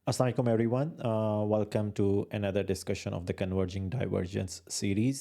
Assalamu alaikum everyone. Welcome to another discussion of the Converging Divergence series.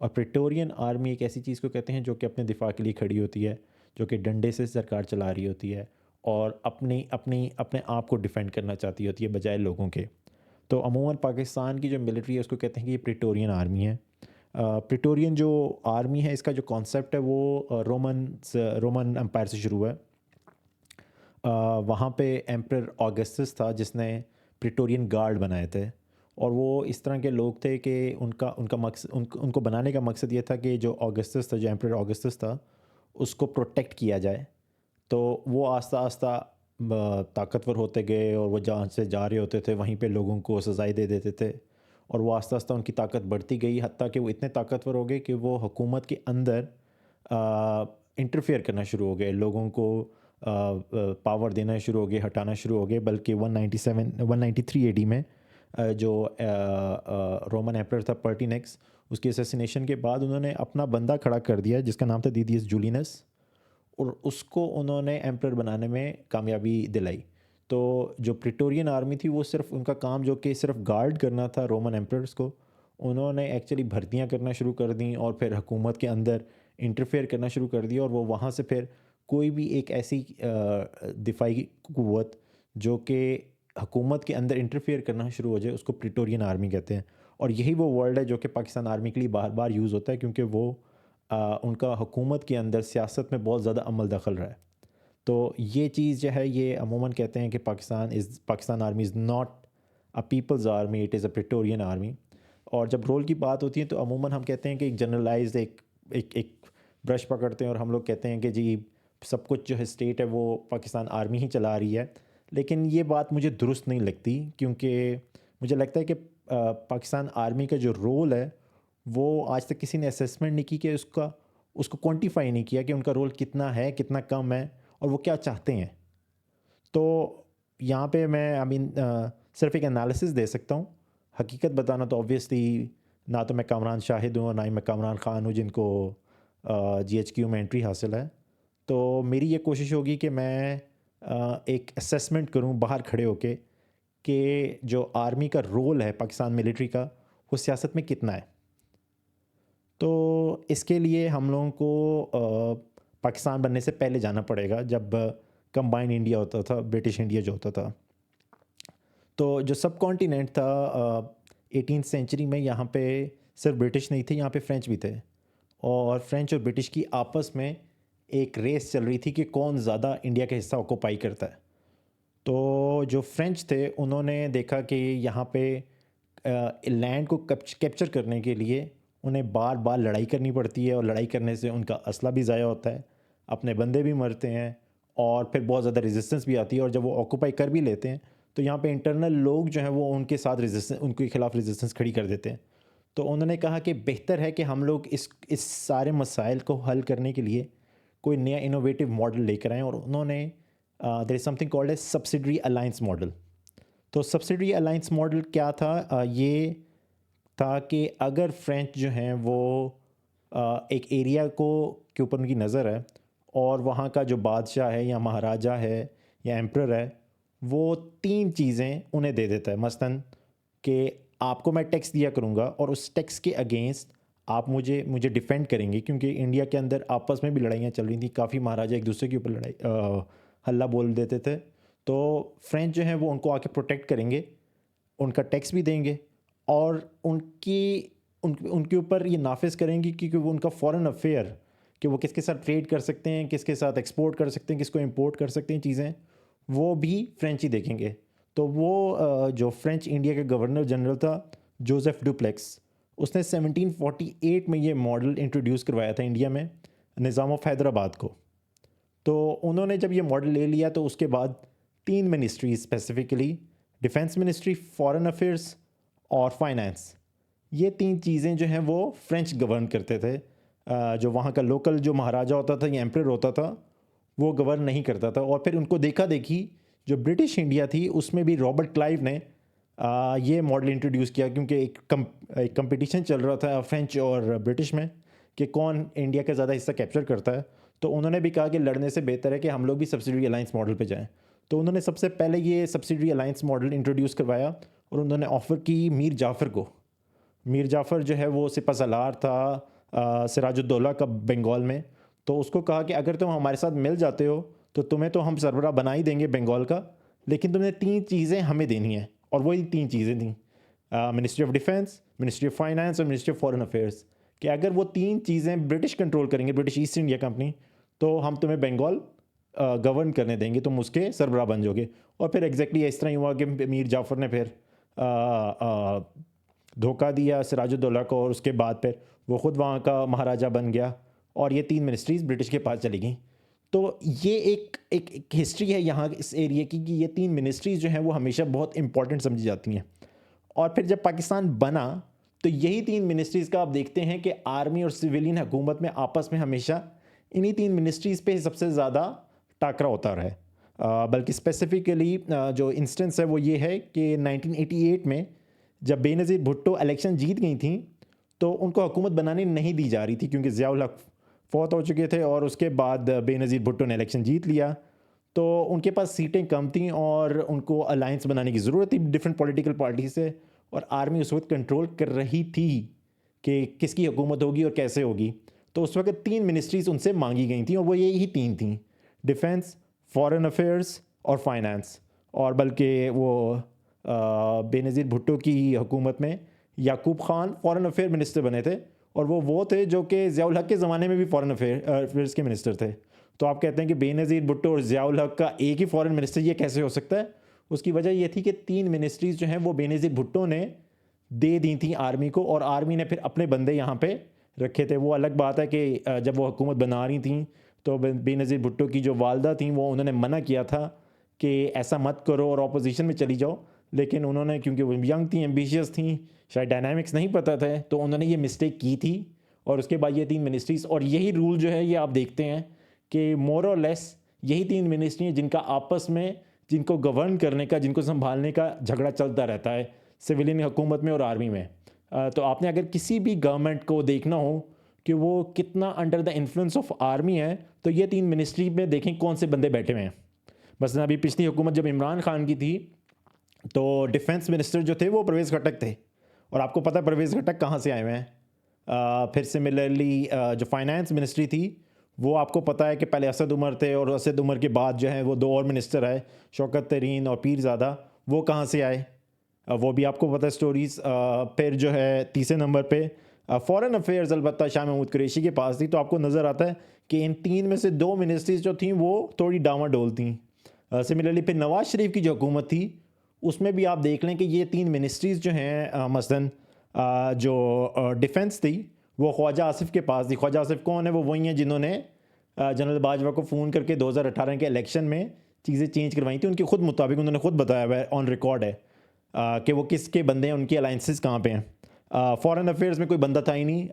اور پریٹورین army ایک ایسی چیز کو کہتے ہیں جو کہ اپنے دفاع کے لیے کھڑی ہوتی ہے، جو کہ ڈنڈے سے سرکار چلا رہی ہوتی ہے اور اپنے آپ کو ڈیفینڈ کرنا چاہتی ہوتی ہے بجائے لوگوں کے۔ تو عموماً پاکستان کی جو ملٹری ہے اس کو کہتے ہیں کہ یہ پریٹورین آرمی ہے۔ پریٹورین جو آرمی ہے اس کا جو کانسیپٹ ہے وہ رومن امپائر سے شروع ہے۔ وہاں پہ ایمپرر آگسٹس تھا جس نے پریٹورین گارڈ بنائے تھے، اور وہ اس طرح کے لوگ تھے کہ ان کا مقصد ان کو بنانے کا مقصد یہ تھا کہ جو آگسٹس تھا، جو ایمپرر آگسٹس تھا، اس کو پروٹیکٹ کیا جائے۔ تو وہ آہستہ آہستہ طاقتور ہوتے گئے، اور وہ جہاں سے جا رہے ہوتے تھے وہیں پہ لوگوں کو سزائیں دے دیتے تھے، اور وہ آہستہ آہستہ ان کی طاقت بڑھتی گئی، حتیٰ کہ وہ اتنے طاقتور ہو گئے کہ وہ حکومت کے اندر انٹرفیئر کرنا شروع ہو گئے، لوگوں کو پاور دینا شروع ہو گئے، ہٹانا شروع ہو گئے۔ بلکہ 193 اے ڈی میں جو رومن ایمپرر تھا پرٹینیکس، اس کی اسیسینیشن کے بعد انہوں نے اپنا بندہ کھڑا کر دیا جس کا نام تھا دیدیس جولینس، اور اس کو انہوں نے ایمپرر بنانے میں کامیابی دلائی۔ تو جو پریٹورین آرمی تھی وہ صرف ان کا کام جو کہ صرف گارڈ کرنا تھا رومن ایمپررز کو، انہوں نے ایکچولی بھرتیاں کرنا شروع کر دیں اور پھر حکومت کے اندر انٹرفیئر کرنا شروع کر دیا، اور وہ وہاں سے پھر کوئی بھی ایک ایسی دفاعی قوت جو کہ حکومت کے اندر انٹرفیئر کرنا شروع ہو جائے اس کو پریٹورین آرمی کہتے ہیں۔ اور یہی وہ ورڈ ہے جو کہ پاکستان آرمی کے لیے بار بار یوز ہوتا ہے، کیونکہ وہ ان کا حکومت کے اندر سیاست میں بہت زیادہ عمل دخل رہا ہے۔ تو یہ چیز جو ہے یہ عموماً کہتے ہیں کہ Pakistan army is not a people's army, it is a praetorian army. اور جب رول کی بات ہوتی ہے تو عموماً ہم کہتے ہیں کہ ایک جنرلائزڈ ایک برش پکڑتے ہیں اور ہم لوگ کہتے ہیں کہ جی سب کچھ جو ہے اسٹیٹ ہے وہ پاکستان آرمی ہی چلا رہی ہے، لیکن یہ بات مجھے درست نہیں لگتی، کیونکہ مجھے لگتا ہے کہ پاکستان آرمی کا جو رول ہے وہ آج تک کسی نے اسیسمنٹ نہیں کی کہ اس کو کوانٹیفائی نہیں کیا کہ ان کا رول کتنا ہے، کتنا کم ہے، اور وہ کیا چاہتے ہیں۔ تو یہاں پہ میں صرف ایک انالیسس دے سکتا ہوں، حقیقت بتانا تو اوبویسلی نہ تو میں کامران شاہد ہوں اور نہ ہی میں کامران خان ہوں جن کو GHQ میں انٹری حاصل ہے۔ تو میری یہ کوشش ہوگی کہ میں ایک اسیسمنٹ کروں باہر کھڑے ہو کے کہ جو آرمی کا رول ہے پاکستان ملٹری کا وہ سیاست میں کتنا ہے۔ تو اس کے لیے ہم لوگوں کو پاکستان بننے سے پہلے جانا پڑے گا، جب کمبائن انڈیا ہوتا تھا، برٹش انڈیا جو ہوتا تھا۔ تو جو سب کانٹیننٹ تھا 18th سینچری میں، یہاں پہ صرف برٹش نہیں تھے، یہاں پہ فرینچ بھی تھے، اور فرینچ اور برٹش کی آپس میں ایک ریس چل رہی تھی کہ کون زیادہ انڈیا کا حصہ آکوپائی کرتا ہے۔ تو جو فرینچ تھے انہوں نے دیکھا کہ یہاں پہ لینڈ کو کیپچر کرنے کے لیے انہیں بار بار لڑائی کرنی پڑتی ہے، اور لڑائی کرنے سے ان کا اسلحہ بھی ضائع ہوتا ہے، اپنے بندے بھی مرتے ہیں، اور پھر بہت زیادہ ریزسٹنس بھی آتی ہے، اور جب وہ آکوپائی کر بھی لیتے ہیں تو یہاں پہ انٹرنل لوگ جو ہیں وہ ان کے ساتھ ان کے خلاف ریزسٹنس کھڑی کر دیتے ہیں۔ تو انہوں نے کہا کہ بہتر ہے کہ ہم لوگ اس سارے مسائل کو حل کرنے کے لیے کوئی نیا انوویٹیو ماڈل لے کر آئیں، اور انہوں نے there is something called a subsidiary alliance model. تو سبسڈری الائنس ماڈل کیا تھا؟ یہ تھا کہ اگر فرینچ جو ہیں وہ ایک ایریا کے اوپر ان کی نظر ہے، اور وہاں کا جو بادشاہ ہے یا مہاراجہ ہے یا ایمپرر ہے وہ 3 چیزیں انہیں دے دیتا ہے، مثلاً کہ آپ کو میں ٹیکس دیا کروں گا، اور اس ٹیکس کے اگینسٹ آپ مجھے ڈیفینڈ کریں گے، کیونکہ انڈیا کے اندر آپس میں بھی لڑائیاں چل رہی تھیں، کافی مہاراجہ ایک دوسرے کے اوپر ہلہ بول دیتے تھے۔ تو فرینچ جو ہیں وہ ان کو آ کے پروٹیکٹ کریں گے، ان کا ٹیکس بھی دیں گے، اور ان کے اوپر یہ نافذ کریں گے کیونکہ وہ ان کا فارن افیئر کہ وہ کس کے ساتھ ٹریڈ کر سکتے ہیں، کس کے ساتھ ایکسپورٹ کر سکتے ہیں، کس کو امپورٹ کر سکتے ہیں چیزیں، وہ بھی فرینچ ہی دیکھیں گے۔ تو وہ جو فرینچ انڈیا کے گورنر جنرل تھا جوزف ڈوپلیکس، اس نے 1748 میں یہ ماڈل انٹروڈیوس کروایا تھا انڈیا میں، نظام آف حیدرآباد کو۔ تو انہوں نے جب یہ ماڈل لے لیا تو اس کے بعد 3 ministries specifically defence ministry, foreign affairs اور فائنانس، یہ 3 چیزیں جو ہیں وہ فرینچ گورن کرتے تھے۔ جو وہاں کا لوکل جو مہاراجہ ہوتا تھا یا ایمپرر ہوتا تھا وہ گورن نہیں کرتا تھا۔ اور پھر ان کو دیکھا دیکھی جو برٹش انڈیا تھی اس میں بھی رابرٹ کلائیو نے یہ ماڈل انٹروڈیوس کیا، کیونکہ ایک کمپٹیشن چل رہا تھا فرینچ اور برٹش میں کہ کون انڈیا کا زیادہ حصہ کیپچر کرتا ہے۔ تو انہوں نے بھی کہا کہ لڑنے سے بہتر ہے کہ ہم لوگ بھی سبسڈری الائنس ماڈل پہ جائیں۔ تو انہوں نے سب سے پہلے یہ سبسڈری الائنس ماڈل انٹروڈیوس کروایا، اور انہوں نے آفر کی میر جعفر کو۔ میر جعفر جو ہے وہ سپہ سالار تھا سراج الدولہ کا بنگال میں. تو اس کو کہا کہ اگر تم ہمارے ساتھ مل جاتے ہو تو تمہیں تو ہم سربراہ بنا ہی دیں گے بنگال کا, لیکن تم نے 3 چیزیں ہمیں دینی ہیں, اور وہی 3 چیزیں تھیں, ministry of defence, ministry of finance اور منسٹری آف فارن افیئرس, کہ اگر وہ 3 چیزیں برٹش کنٹرول کریں گے, برٹش ایسٹ انڈیا کمپنی, تو ہم تمہیں بنگال گورن کرنے دیں گے, تم اس کے سربراہ بن جاؤ گے. اور پھر ایگزیکٹلی اس طرح ہی ہوا کہ میر جعفر نے پھر دھوکہ دیا سراج الدولہ کو, اور اس کے بعد پھر وہ خود وہاں کا مہاراجہ بن گیا, اور یہ 3 منسٹریز برٹش کے پاس چلی گئیں. تو یہ ایک ہسٹری ہے یہاں اس ایریے کی, کہ یہ 3 منسٹریز جو ہیں وہ ہمیشہ بہت امپورٹنٹ سمجھی جاتی ہیں. اور پھر جب پاکستان بنا تو یہی 3 منسٹریز کا آپ دیکھتے ہیں کہ آرمی اور سویلین حکومت میں آپس میں ہمیشہ انہی 3 منسٹریز پہ سب سے زیادہ ٹاکرا ہوتا رہا ہے. بلکہ اسپیسیفکلی جو انسٹنس ہے وہ یہ ہے کہ 1988 میں جب بے نظیر بھٹو الیکشن جیت گئی تھیں تو ان کو حکومت بنانے نہیں دی جا رہی تھی, کیونکہ ضیاء الحق فوت ہو چکے تھے, اور اس کے بعد بے نظیر بھٹو نے الیکشن جیت لیا. تو ان کے پاس سیٹیں کم تھیں اور ان کو الائنس بنانے کی ضرورت تھی ڈفرینٹ پولیٹیکل پارٹی سے, اور آرمی اس وقت کنٹرول کر رہی تھی کہ کس کی حکومت ہوگی اور کیسے ہوگی. تو اس وقت 3 منسٹریز ان سے مانگی گئی تھیں, اور وہ یہی 3 تھیں, ڈیفینس, فارن افیئرس اور فائنانس. اور بلکہ وہ بے نظیر بھٹو کی حکومت میں یعقوب خان فارن افیئر منسٹر بنے تھے, اور وہ تھے جو کہ ضیاء الحق کے زمانے میں بھی فارن افیئرس کے منسٹر تھے. تو آپ کہتے ہیں کہ بے نظیر بھٹو اور ضیاء الحق کا ایک ہی فارن منسٹر, یہ کیسے ہو سکتا ہے؟ اس کی وجہ یہ تھی کہ 3 منسٹریز جو ہیں وہ بے نظیر بھٹو نے دے دی تھیں آرمی کو, اور آرمی نے پھر اپنے بندے یہاں پہ رکھے تھے. وہ الگ بات ہے کہ جب وہ حکومت بنا رہی تھیں تو بے نظیر بھٹو کی جو والدہ تھیں وہ انہوں نے منع کیا تھا کہ ایسا مت کرو اور اپوزیشن میں چلی جاؤ, لیکن انہوں نے, کیونکہ وہ ینگ تھیں, ایمبیشیس تھیں, شاید ڈائنامکس نہیں پتہ تھے, تو انہوں نے یہ مسٹیک کی تھی. اور اس کے بعد یہ 3 منسٹریز, اور یہی رول جو ہے یہ آپ دیکھتے ہیں کہ مور اور لیس یہی 3 منسٹری ہیں جن کا آپس میں, جن کو گورن کرنے کا, جن کو سنبھالنے کا جھگڑا چلتا رہتا ہے سویلین حکومت میں اور آرمی میں. تو آپ نے اگر کسی بھی گورنمنٹ کو دیکھنا ہو کہ وہ کتنا under the influence of army ہے, تو یہ 3 منسٹری میں دیکھیں کون سے بندے بیٹھے ہوئے ہیں. مثلا ابھی پچھلی حکومت جب عمران خان کی تھی تو ڈیفینس منسٹر جو تھے وہ پرویز خٹک تھے, اور آپ کو پتہ ہے پرویز خٹک کہاں سے آئے ہوئے ہیں. پھر سملرلی جو فائنانس منسٹری تھی وہ آپ کو پتہ ہے کہ پہلے اسد عمر تھے, اور اسد عمر کے بعد جو ہیں وہ 2 اور منسٹر آئے, شوکت ترین اور پیر زادہ, وہ کہاں سے آئے وہ بھی آپ کو پتہ ہے اسٹوریز. پھر جو ہے تیسرے نمبر پہ فارن افیئرز البتہ شاہ محمود قریشی کے پاس تھی. تو آپ کو نظر آتا ہے کہ ان 3 میں سے 2 منسٹریز جو تھیں وہ تھوڑی ڈاواڈول تھیں. سملرلی پھر نواز شریف کی جو حکومت تھی اس میں بھی آپ دیکھ لیں کہ یہ 3 منسٹریز جو ہیں, مثلاً جو ڈیفینس تھی وہ خواجہ آصف کے پاس تھی. خواجہ آصف کون ہے؟ وہ وہی ہیں جنہوں نے جنرل باجوہ کو فون کر کے 2018 کے الیکشن میں چیزیں چینج کروائی تھیں. ان کے خود مطابق انہوں نے خود بتایا ہوا ہے, آن ریکارڈ ہے, کہ وہ کس کے بندے ہیں, ان کی الائنسز کہاں پہ ہیں. فارن افیئرز میں کوئی بندہ تھا ہی نہیں.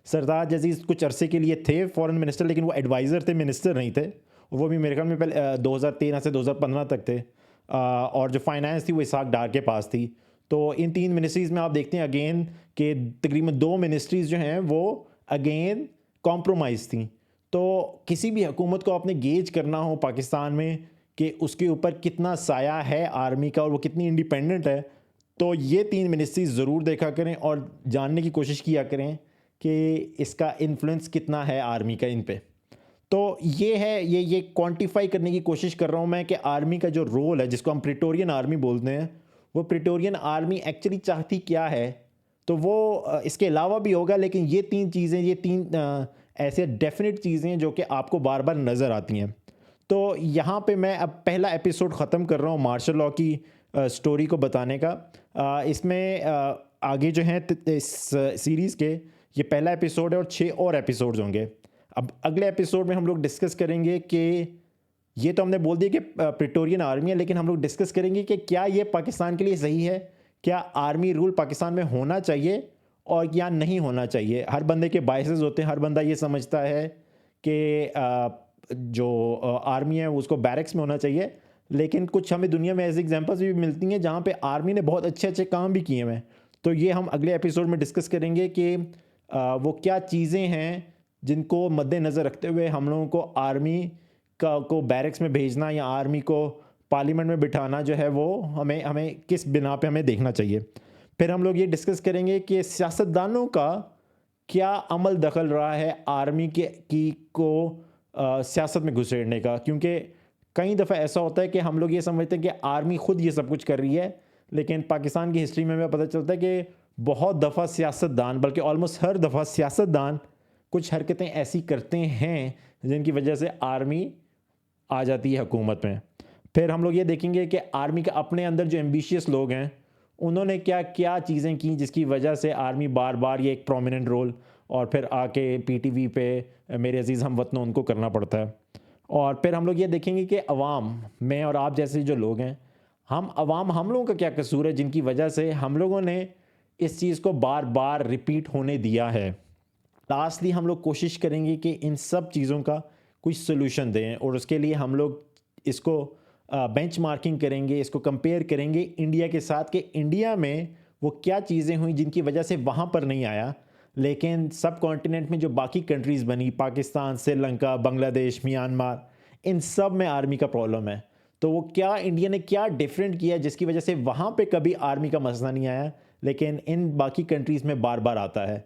سردار عزیز کچھ عرصے کے لیے تھے فارن منسٹر, لیکن وہ ایڈوائزر تھے, منسٹر نہیں تھے. وہ بھی میرے خیال میں پہلے 2013 سے 2015 تک تھے. اور جو فائنانس تھی وہ اسحاق ڈار کے پاس تھی. تو ان 3 منسٹریز میں آپ دیکھتے ہیں اگین کہ تقریباً 2 منسٹریز جو ہیں وہ اگین کمپرومائز تھیں. تو کسی بھی حکومت کو آپ نے گیج کرنا ہو پاکستان میں کہ اس کے اوپر کتنا سایہ ہے آرمی کا اور وہ کتنی انڈیپینڈنٹ ہے, تو یہ 3 منسٹریز ضرور دیکھا کریں اور جاننے کی کوشش کیا کریں کہ اس کا انفلوئنس کتنا ہے آرمی کا ان پہ. تو یہ ہے, یہ کوانٹیفائی کرنے کی کوشش کر رہا ہوں میں کہ آرمی کا جو رول ہے, جس کو ہم پریٹورین آرمی بولتے ہیں, وہ پریٹورین آرمی ایکچولی چاہتی کیا ہے. تو وہ اس کے علاوہ بھی ہوگا, لیکن یہ 3 چیزیں, یہ 3 ایسے ڈیفینٹ چیزیں جو کہ آپ کو بار بار نظر آتی ہیں. تو یہاں پہ میں اب پہلا ایپیسوڈ ختم کر رہا ہوں مارشل لاء کی سٹوری کو بتانے کا. اس میں آگے جو ہیں اس سیریز کے یہ پہلا ایپیسوڈ ہے اور 6 اور ایپیسوڈز ہوں گے. اب اگلے ایپیسوڈ میں ہم لوگ ڈسکس کریں گے کہ یہ تو ہم نے بول دیا کہ پریٹورین آرمی ہے, لیکن ہم لوگ ڈسکس کریں گے کہ کیا یہ پاکستان کے لیے صحیح ہے, کیا آرمی رول پاکستان میں ہونا چاہیے اور یا نہیں ہونا چاہیے. ہر بندے کے بائسز ہوتے ہیں, ہر بندہ یہ سمجھتا ہے کہ جو آرمی ہے اس کو بیرکس میں ہونا چاہیے, لیکن کچھ ہمیں دنیا میں ایسی ایگزامپلس بھی ملتی ہیں جہاں پہ آرمی نے بہت اچھے اچھے کام بھی کیے ہیں. تو یہ ہم اگلے ایپیسوڈ میں ڈسکس کریں گے کہ وہ کیا چیزیں ہیں جن کو مد نظر رکھتے ہوئے ہم لوگوں کو آرمی کو بیرکس میں بھیجنا یا آرمی کو پارلیمنٹ میں بٹھانا جو ہے وہ ہمیں کس بنا پہ ہمیں دیکھنا چاہیے. پھر ہم لوگ یہ ڈسکس کریں گے کہ سیاستدانوں کا کیا عمل دخل رہا ہے آرمی کو سیاست میں گھسیڑنے کا، کیونکہ کئی دفعہ ایسا ہوتا ہے کہ ہم لوگ یہ سمجھتے ہیں کہ آرمی خود یہ سب کچھ کر رہی ہے، لیکن پاکستان کی ہسٹری میں ہمیں پتہ چلتا ہے کہ بہت دفعہ سیاستدان، بلکہ آلموسٹ ہر دفعہ سیاستدان کچھ حرکتیں ایسی کرتے ہیں جن کی وجہ سے آرمی آ جاتی ہے حکومت میں۔ پھر ہم لوگ یہ دیکھیں گے کہ آرمی کا اپنے اندر جو ایمبیشیس لوگ ہیں انہوں نے کیا کیا چیزیں کی جس کی وجہ سے آرمی بار بار یہ ایک پرومیننٹ رول اور پھر آ کے پی ٹی وی پہ میرے عزیز ہم وطنوں ان کو کرنا پڑتا ہے۔ اور پھر ہم لوگ یہ دیکھیں گے کہ عوام، میں اور آپ جیسے جو لوگ ہیں، ہم لوگوں کا کیا قصور ہے جن کی وجہ سے ہم لوگوں نے اس چیز کو بار بار ریپیٹ ہونے دیا ہے۔ لاسٹلی ہم لوگ کوشش کریں گے کہ ان سب چیزوں کا کوئی سلوشن دیں، اور اس کے لیے ہم لوگ اس کو بینچ مارکنگ کریں گے، اس کو کمپیئر کریں گے انڈیا کے ساتھ کہ انڈیا میں وہ کیا چیزیں ہوئیں جن کی وجہ سے وہاں پر نہیں آیا، لیکن سب کانٹیننٹ میں جو باقی کنٹریز بنی، پاکستان، سری لنکا، بنگلہ دیش، میانمار، ان سب میں آرمی کا پرابلم ہے۔ تو وہ کیا انڈیا نے کیا ڈیفرنٹ کیا جس کی وجہ سے وہاں پہ کبھی آرمی کا مسئلہ نہیں آیا، لیکن ان باقی کنٹریز میں بار بار آتا ہے۔